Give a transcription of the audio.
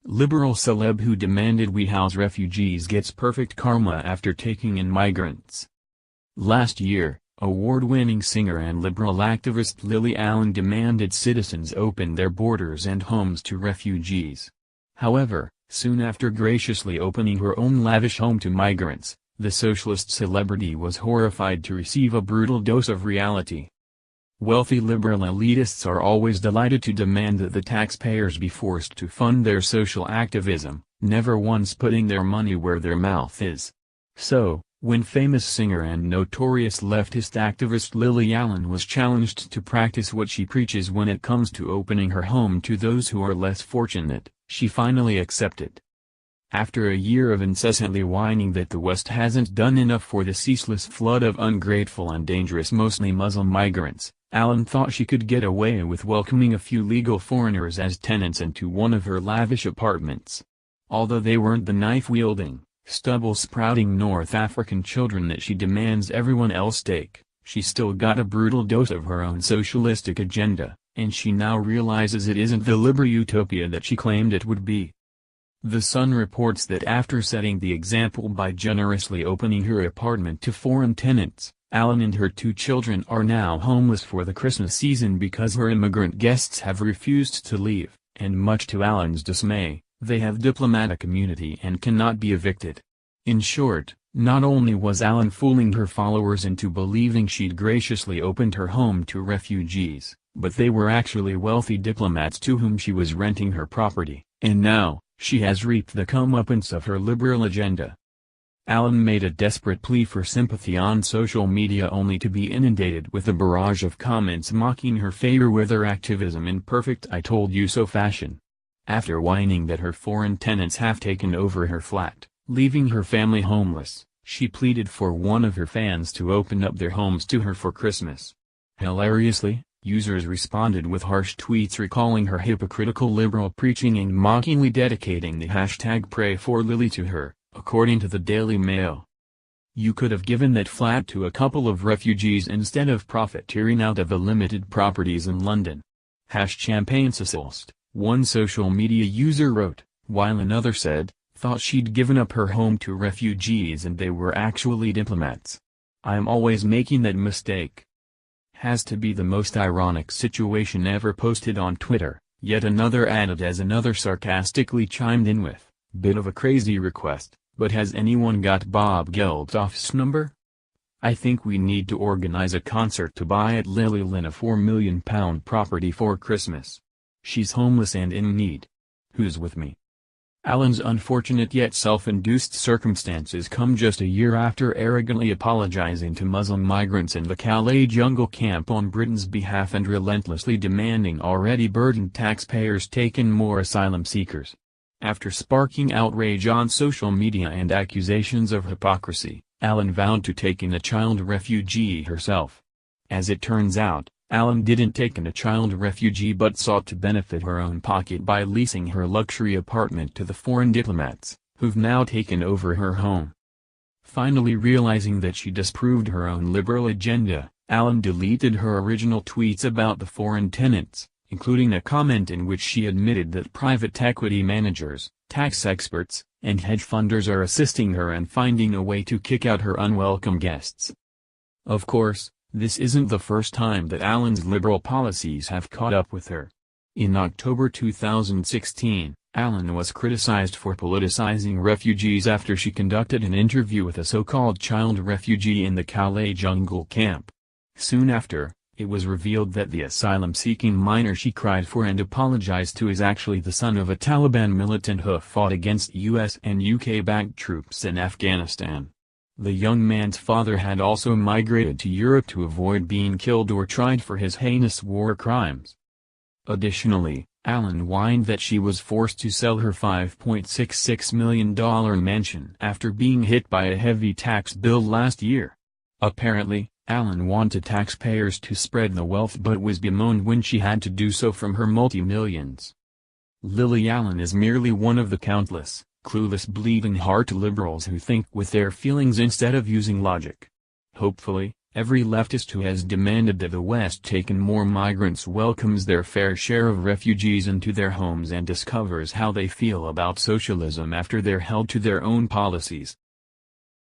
Liberal celeb who demanded we house refugees gets perfect karma after taking in migrants. Last year, award-winning singer and liberal activist Lily Allen demanded citizens open their borders and homes to refugees. However, soon after graciously opening her own lavish home to migrants, the socialist celebrity was horrified to receive a brutal dose of reality. Wealthy liberal elitists are always delighted to demand that the taxpayers be forced to fund their social activism, never once putting their money where their mouth is. So, when famous singer and notorious leftist activist Lily Allen was challenged to practice what she preaches when it comes to opening her home to those who are less fortunate, she finally accepted. After a year of incessantly whining that the West hasn't done enough for the ceaseless flood of ungrateful and dangerous mostly Muslim migrants, Allen thought she could get away with welcoming a few legal foreigners as tenants into one of her lavish apartments. Although they weren't the knife-wielding, stubble-sprouting North African children that she demands everyone else take, she still got a brutal dose of her own socialistic agenda, and she now realizes it isn't the liberal utopia that she claimed it would be. The Sun reports that after setting the example by generously opening her apartment to foreign tenants, Allen and her 2 children are now homeless for the Christmas season because her immigrant guests have refused to leave, and much to Allen's dismay, they have diplomatic immunity and cannot be evicted. In short, not only was Allen fooling her followers into believing she'd graciously opened her home to refugees, but they were actually wealthy diplomats to whom she was renting her property, and now, she has reaped the comeuppance of her liberal agenda. Allen made a desperate plea for sympathy on social media only to be inundated with a barrage of comments mocking her fair-weather activism in perfect "I told you so" fashion. After whining that her foreign tenants have taken over her flat, leaving her family homeless, she pleaded for one of her fans to open up their homes to her for Christmas. Hilariously, users responded with harsh tweets recalling her hypocritical liberal preaching and mockingly dedicating the hashtag #PrayForLily to her, according to the Daily Mail. You could have given that flat to a couple of refugees instead of profiteering out of the limited properties in London. #Champagne socialist, one social media user wrote, while another said, thought she'd given up her home to refugees and they were actually diplomats. I'm always making that mistake. Has to be the most ironic situation ever posted on Twitter, yet another added as another sarcastically chimed in with, bit of a crazy request, but has anyone got Bob Geldof's number? I think we need to organize a concert to buy at Lily Lynn a £4 million property for Christmas. She's homeless and in need. Who's with me? Allen's unfortunate yet self-induced circumstances come just a year after arrogantly apologizing to Muslim migrants in the Calais jungle camp on Britain's behalf and relentlessly demanding already burdened taxpayers take in more asylum seekers. After sparking outrage on social media and accusations of hypocrisy, Allen vowed to take in a child refugee herself. As it turns out, Allen didn't take in a child refugee but sought to benefit her own pocket by leasing her luxury apartment to the foreign diplomats, who've now taken over her home. Finally realizing that she disproved her own liberal agenda, Allen deleted her original tweets about the foreign tenants, including a comment in which she admitted that private equity managers, tax experts, and hedge funders are assisting her and finding a way to kick out her unwelcome guests. Of course, this isn't the first time that Allen's liberal policies have caught up with her. In October 2016, Allen was criticized for politicizing refugees after she conducted an interview with a so-called child refugee in the Calais jungle camp. Soon after, it was revealed that the asylum-seeking minor she cried for and apologized to is actually the son of a Taliban militant who fought against US and UK-backed troops in Afghanistan. The young man's father had also migrated to Europe to avoid being killed or tried for his heinous war crimes. Additionally, Allen whined that she was forced to sell her $5.66 million mansion after being hit by a heavy tax bill last year. Apparently, Allen wanted taxpayers to spread the wealth but was bemoaned when she had to do so from her multi-millions. Lily Allen is merely one of the countless, clueless bleeding heart liberals who think with their feelings instead of using logic. Hopefully, Every leftist who has demanded that the West take in more migrants welcomes their fair share of refugees into their homes and discovers how they feel about socialism after they're held to their own policies.